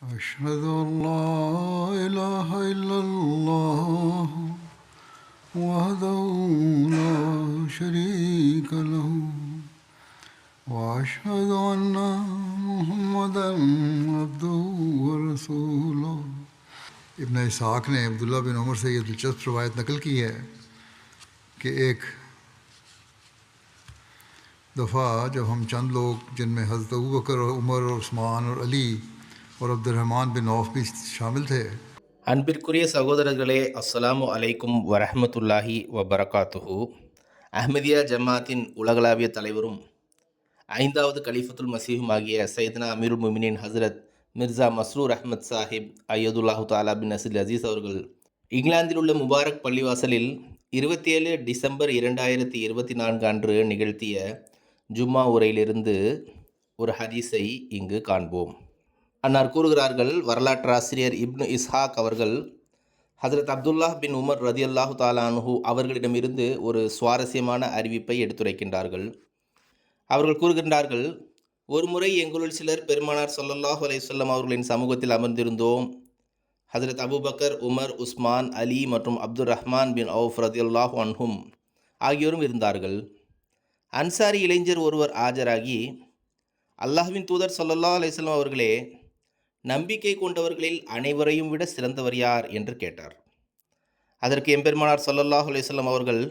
أشهد أن لا إله إلا الله وحده لا شريك له وأشهد أن محمدا عبده ورسوله ابن اسحاق نے عبداللہ بن عمر سے یہ دلچسپ روایت نقل کی ہے کہ ایک دفعہ جب ہم چند لوگ جن میں حضرت ابوبکر اور عمر اور عثمان اور علی اور عبد الرحمن بن عوف بھی شامل تھے. அன்பிற்குரிய சகோதரர்களே, அஸ்ஸலாமு அலைக்கும் வரஹ்மத்துல்லாஹி வபரகாத்துஹு. அஹ்மதியா ஜமாத்தின் உலகளாவிய தலைவரும் 5வது கலீஃபத்துல் மசீஹும் ஆகிய சையத்னா அமீருல் முமினின் ஹசரத் மிர்சா மஸ்ரூர் அஹ்மத் சாஹிப் ஐயதுல்லாஹு தாலா பின் நசில் அசீஸ் அவர்கள் இங்கிலாந்தில் உள்ள முபாரக் பள்ளிவாசலில் 27 டிசம்பர் 2024 அன்று நிகழ்த்திய ஜும்மா உரையிலிருந்து ஒரு ஹதீஸை இங்கு காண்போம். அன்னார் கூறுகிறார்கள், வரலாற்று ஆசிரியர் இப்னு இஸ்ஹாக் அவர்கள் ஹசரத் அப்துல்லாஹ் பின் உமர் ரதியல்லாஹு தாலா அன்ஹு அவர்களிடமிருந்து ஒரு சுவாரஸ்யமான அறிவிப்பை எடுத்துரைக்கின்றார்கள். அவர்கள் கூறுகின்றார்கள், ஒரு முறை எங்களுள் சிலர் பெருமானார் ஸல்லல்லாஹு அலைஹி வஸல்லம் அவர்களின் சமூகத்தில் அமர்ந்திருந்தோம். ஹசரத் அபூபக்கர், உமர், உஸ்மான், அலி மற்றும் அப்துர் ரஹ்மான் பின் அவுஃப் ரதியல்லாஹு அன்ஹும் ஆகியோரும் இருந்தார்கள். அன்சாரி இளைஞர் ஒருவர் ஆஜராகி, அல்லாஹ்வின் தூதர் ஸல்லல்லாஹு அலைஹி வஸல்லம் அவர்களே, நம்பிக்கை கொண்டவர்களில் அனைவரையும் விட சிறந்தவர் யார் என்று கேட்டார். அதற்கு எம்பெருமானார் ஸல்லல்லாஹு அலைஹி வஸல்லம் அவர்கள்,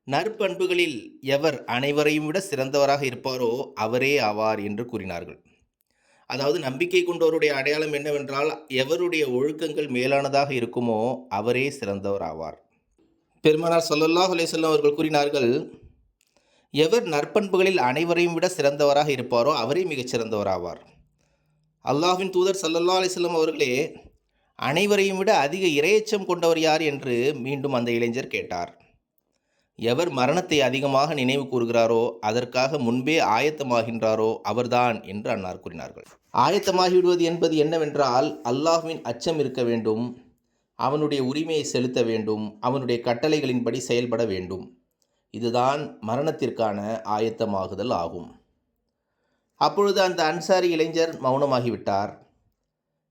நற்பண்புகளில் எவர் அனைவரையும் விட சிறந்தவராக இருப்பாரோ அவரே ஆவார் என்று கூறினார்கள். அதாவது நம்பிக்கை கொண்டவருடைய அடையாளம் என்னவென்றால், எவருடைய ஒழுக்கங்கள் மேலானதாக இருக்குமோ அவரே சிறந்தவர் ஆவார். பெருமானார் ஸல்லல்லாஹு அலைஹி வஸல்லம் அவர்கள் கூறினார்கள், எவர் நற்பண்புகளில் அனைவரையும் விட சிறந்தவராக இருப்பாரோ அவரே மிகச் சிறந்தவர் ஆவார். அல்லாஹ்வின் தூதர் ஸல்லல்லாஹு அலைஹி வஸல்லம் அவர்களே, அனைவரையும் விட அதிக இரையச்சம் கொண்டவர் யார் என்று மீண்டும் அந்த இளைஞர் கேட்டார். எவர் மரணத்தை அதிகமாக நினைவு கூறுகிறாரோ, அதற்காக முன்பே ஆயத்தமாகின்றாரோ அவர்தான் என்று அன்னார் கூறினார்கள். ஆயத்தமாகிவிடுவது என்பது என்னவென்றால், அல்லாஹ்வின் அச்சம் இருக்க வேண்டும், அவனுடைய உரிமையை செலுத்த வேண்டும், அவனுடைய கட்டளைகளின்படி செயல்பட வேண்டும். இதுதான் மரணத்திற்கான ஆயத்தமாகுதல் ஆகும். அப்பொழுது அந்த அன்சாரி இளைஞர் மௌனமாகிவிட்டார்.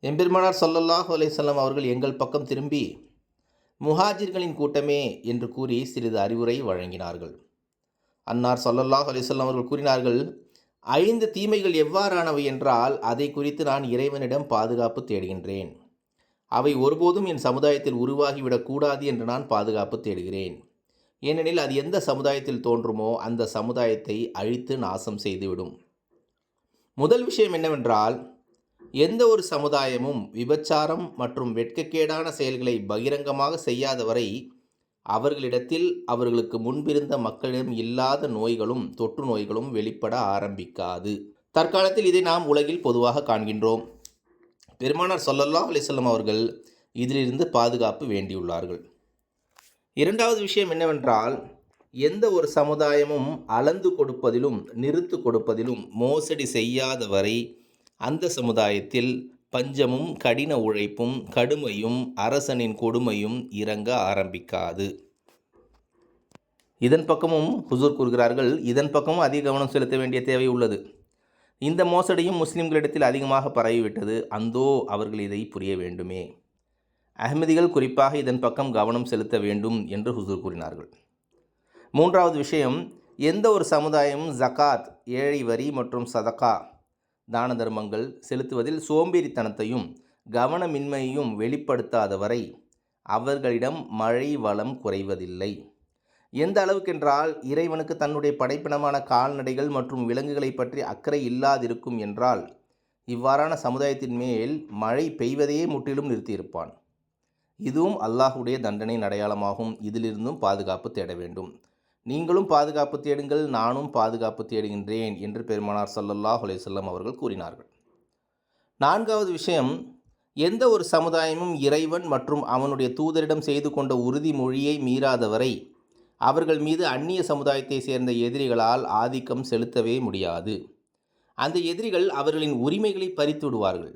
எம்பெருமானார் ஸல்லல்லாஹு அலைஹி வஸல்லம் அவர்கள் எங்கள் பக்கம் திரும்பி, முஹாஜிர்களின் கூட்டமே என்று கூறி சிறிது அறிவுரை வழங்கினார்கள். அன்னார் ஸல்லல்லாஹு அலைஹி வஸல்லம் அவர்கள் கூறினார்கள், 5 தீமைகள் எவ்வாறானவை என்றால், அதை குறித்து நான் இறைவனிடம் பாதுகாப்பு தேடுகின்றேன். அவை ஒருபோதும் என் சமுதாயத்தில் உருவாகிவிடக்கூடாது என்று நான் பாதுகாப்பு தேடுகிறேன். ஏனெனில் அது எந்த சமுதாயத்தில் தோன்றுமோ அந்த சமுதாயத்தை அழித்து நாசம் செய்துவிடும். முதல் விஷயம் என்னவென்றால், எந்த ஒரு சமுதாயமும் விபச்சாரம் மற்றும் வெட்கக்கேடான செயல்களை பகிரங்கமாக செய்யாதவரை அவர்களிடத்தில் அவர்களுக்கு முன்பிருந்த மக்களிடம் இல்லாத நோய்களும் தொற்று நோய்களும் வெளிப்பட ஆரம்பிக்காது. தற்காலத்தில் இதை நாம் உலகில் பொதுவாக காண்கின்றோம். பெருமானார் ஸல்லல்லாஹு அலைஹி வஸல்லம் அவர்கள் இதிலிருந்து பாதுகாப்பு வேண்டியுள்ளார்கள். இரண்டாவது விஷயம் என்னவென்றால், எந்த ஒரு சமுதாயமும் அளந்து கொடுப்பதிலும் நிறுத்து கொடுப்பதிலும் மோசடி செய்யாதவரை அந்த சமுதாயத்தில் பஞ்சமும் கடின உழைப்பும் கடுமையும் அரசனின் கொடுமையும் இறங்க ஆரம்பிக்காது. இதன் பக்கமும் ஹுசூர் கூறுகிறார்கள், இதன் பக்கமும் அதிக கவனம் செலுத்த வேண்டிய தேவை உள்ளது. இந்த மோசடியும் முஸ்லிம்களிடத்தில் அதிகமாக பரவிவிட்டது. அந்தோ அவர்கள் இதை புரிய வேண்டுமே. அஹ்மதிகள் குறிப்பாக இதன் பக்கம் கவனம் செலுத்த வேண்டும் என்று ஹுசூர் கூறினார்கள். மூன்றாவது விஷயம், எந்த ஒரு சமுதாயமும் ஜகாத், ஏழை வரி மற்றும் சதகா தான தர்மங்கள் செலுத்துவதில் சோம்பேறித்தனத்தையும் கவனமின்மையையும் வெளிப்படுத்தாத வரை அவர்களிடம் மழை வளம் குறைவதில்லை. எந்த அளவுக்கென்றால், இறைவனுக்கு தன்னுடைய படைப்பினமான கால்நடைகள் மற்றும் விலங்குகளை பற்றி அக்கறை இல்லாதிருக்கும் என்றால் இவ்வாறான சமுதாயத்தின் மேல் மழை பெய்வதையே முற்றிலும் நிறுத்தியிருப்பான். இதுவும் அல்லாஹுடைய தண்டனை அடையாளமாகும். இதிலிருந்தும் பாதுகாப்பு தேட வேண்டும். நீங்களும் பாதுகாப்பு தேடுங்கள், நானும் பாதுகாப்பு தேடுகின்றேன் என்று பெருமானார் ஸல்லல்லாஹு அலைஹி வஸல்லம் அவர்கள் கூறினார்கள். நான்காவது விஷயம், எந்த ஒரு சமுதாயமும் இறைவன் மற்றும் அவனுடைய தூதரிடம் செய்து கொண்ட உறுதிமொழியை மீறாதவரை அவர்கள் மீது அந்நிய சமுதாயத்தை சேர்ந்த எதிரிகளால் ஆதிக்கம் செலுத்தவே முடியாது. அந்த எதிரிகள் அவர்களின் உரிமைகளை பறித்து விடுவார்கள்.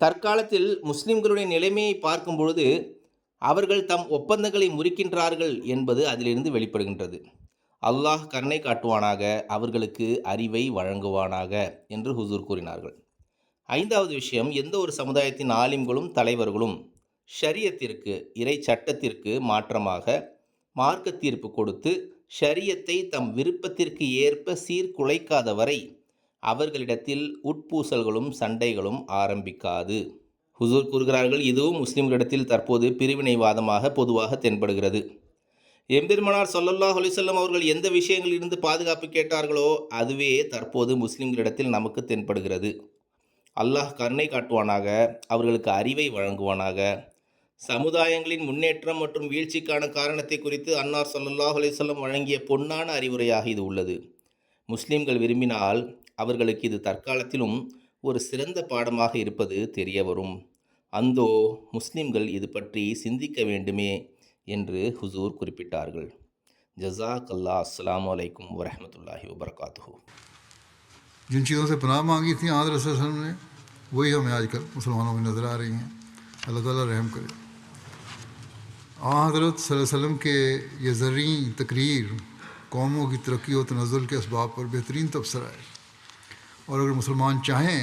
தற்காலத்தில் முஸ்லிம்களுடைய நிலைமையை பார்க்கும் பொழுது அவர்கள் தம் ஒப்பந்தங்களை முறிக்கின்றார்கள் என்பது அதிலிருந்து வெளிப்படுகின்றது. அல்லாஹ் கருணை காட்டுவானாக, அவர்களுக்கு அறிவை வழங்குவானாக என்று ஹுசூர் கூறினார்கள். ஐந்தாவது விஷயம், எந்த ஒரு சமுதாயத்தின் ஆலிம்களும் தலைவர்களும் ஷரியத்திற்கு இறை சட்டத்திற்கு மாற்றமாக மார்க்க தீர்ப்பு கொடுத்து ஷரியத்தை தம் விருப்பத்திற்கு ஏற்ப சீர்குலைக்காத வரை அவர்களிடத்தில் உட்பூசல்களும் சண்டைகளும் ஆரம்பிக்காது. ஹுசூர் கூறுகிறார்கள், இதுவும் முஸ்லிம்களிடத்தில் தற்போது பிரிவினைவாதமாக பொதுவாக தென்படுகிறது. எம்பெருமானார் ஸல்லல்லாஹு அலைஹி வஸல்லம் அவர்கள் எந்த விஷயங்களிலிருந்து பாதுகாப்பு கேட்டார்களோ அதுவே தற்போது முஸ்லிம்களிடத்தில் நமக்கு தென்படுகிறது. அல்லாஹ் கருணை காட்டுவானாக, அவர்களுக்கு அறிவை வழங்குவானாக. சமுதாயங்களின் முன்னேற்றம் மற்றும் வீழ்ச்சிக்கான காரணத்தை குறித்து அன்னார் ஸல்லல்லாஹு அலைஹி வஸல்லம் வழங்கிய பொன்னான அறிவுரையாக இது உள்ளது. முஸ்லிம்கள் விரும்பினால் அவர்களுக்கு இது தற்காலத்திலும் ஒரு சிறந்த பாடமாக இருப்பது தெரிய வரும். அந்தோ முஸ்லிம்கள் இது பற்றி சிந்திக்க வேண்டுமே என்று ஹுசூர் குறிப்பிட்டார்கள். ஜஸாக் அல்லாஹ். அஸ்ஸலாமு அலைக்கும் வரஹ்மத்துல்லாஹி வபரகாத்துஹு. जिन चीज़ों से पनाह मांगी थी आदर वसल्लम ने, वही हमें आजकल मुसलमानों में नज़र आ रही हैं। अल्लाह ताला रहम करे। हज़रत सल्लल्लाहु अलैहि वसल्लम के ये ज़र्री तकरीर कौमों की तरक्की और तनज़्ज़ुल के असबाब पर बेहतरीन तबसरा है, और अगर मुसलमान चाहें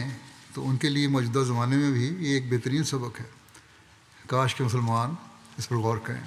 तो उनके लिए मौजूदा ज़माने में भी ये एक बेहतरीन सबक है। काश के मुसलमान इस पर गौर करें।